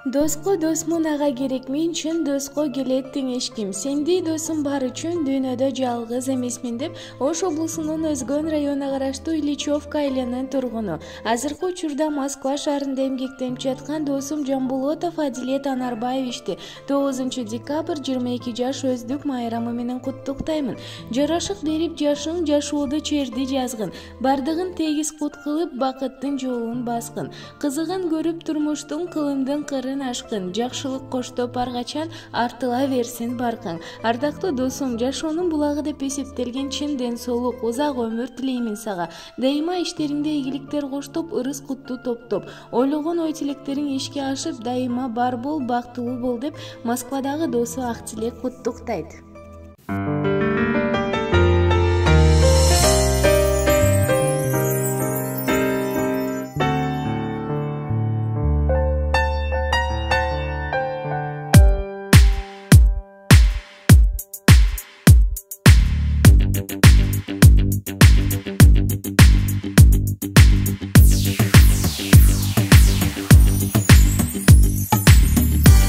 Доско досмун ага керек, мен чын доско келет теңешким. Сендей досум бар үчүн дүйнөдө жалгыз эмесмин деп Ош облусунун Өзгөн районуна караштуу Ильичевка айылынын тургуну. Азыркы учурда Москва шаарында эмгектенип жаткан досум Жамбулотов Адилет Анарбаевичти 9 декабрь 22 жаш өздүк майрамы менен куттуктаймын. Жарашык берип жашың жашоодо черди жазгын, бардыгын тегиз кут кылып бакыттын жолун баскын. Кызыгын көрүп турмуштун кылымдын кырын ашкын, жакшылык коштоп ар качан артыла берсин баркың. Ардактуу досум, жашоонун булагы деп эсептелген чын ден соолук, узак өмүр тилеймин сага. Дайыма иштериңде ийгиликтер коштоп, ырыс кутту топтоп, ойлогон ой тилектериң ишке ашып, дайыма бар бол, бактылуу бол деп Москвадагы досу Актилек куттуктайт.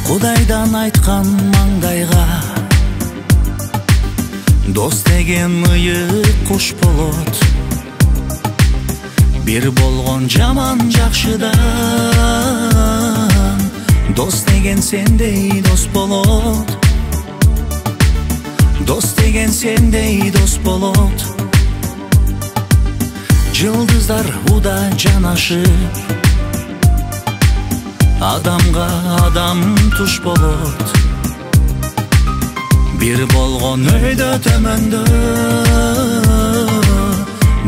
Кудайдан айткан маңдайга дос деген ыйык куш болот. Бир болгон жаман жакшыдан дос деген сендей дос болот. Дос деген сендей дос болот. Жылдыздар уда жанашып, адамга адам туш болот. Бир болгон өйдө төмөндө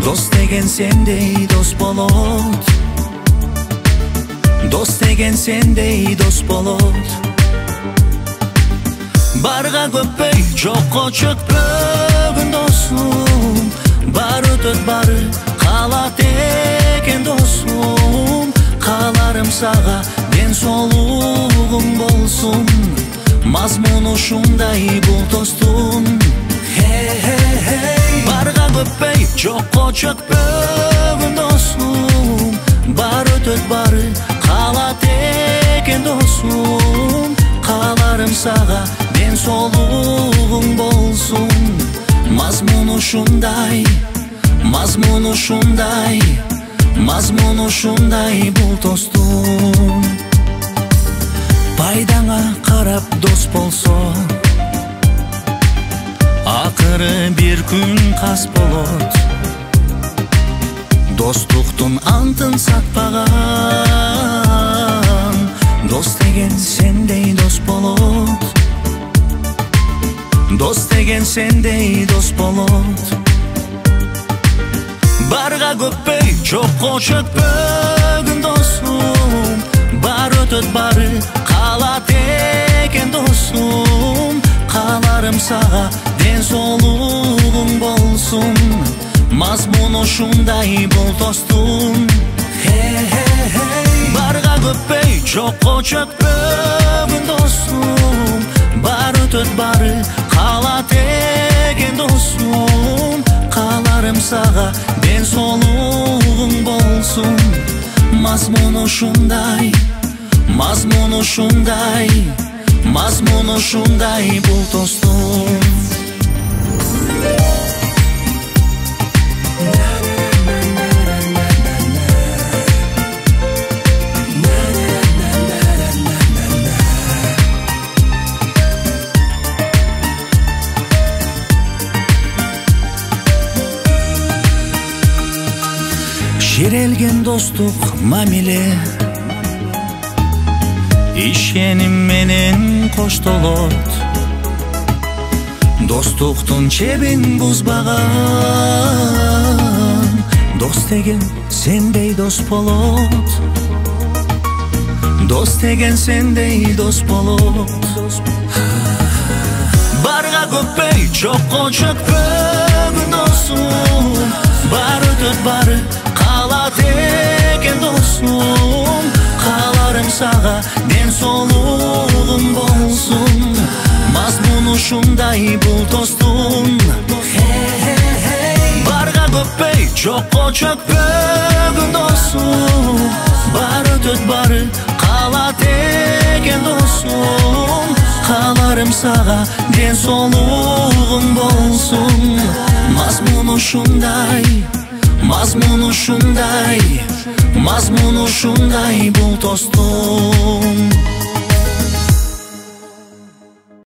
дос деген сендей дос болот. Дос деген сендей дос болот. Барга көппөй, жокко чөкпөгүн досум, бар өтөт бары калат экен досум. Каларым сага ден соолугуң болсун, мазмуну ушундай бул достун. Барга көппөй, жокко чөкпөгүн досум, бар өтөт бары калат экен досум. Каларым сага ден соолугуң болсун, мазмуну ушундай, мазмуну ушундай, мазмуну ушундай бул достун. Пайдаңа карап дос болсо, акыры бир күн кас болот. Достуктун антын сатпаган дос деген сендей дос болот. Дос деген сендей дос болот. Барга көппөй, жокко чөкпөгүн досум, бар өтөт бары калат экен досум. Каларым сага ден соолугуң болсун, мазмуну ушундай бул достун. Барга көппөй, жокко чөкпөгүн досум, бар өтөт бары калат экен досум. Каларым сага ден соолугуң болсун, мазмуну ушундай, мазмуну ушундай, мазмуну ушундай бул достун. Ширелген достук мамиле, ишеним менен коштолот. Достуктун чебин бузбаган дос деген сендей дос болот. Дос деген сендей дос болот. Барга көппөй, жокко чөкпөгүн досум, бар өтөт бары калат экен досум. Каларым сага ден соолугуң болсун, мазмуну ушундай бул достун. Барга көппөй, жокко чөкпөгүн досум, бар өтөт бары калат экен Баарым сага ден соолугуң болсун. Мазмуну ушундай, мазмуну ушундай, мазмуну ушундай бул тостуң.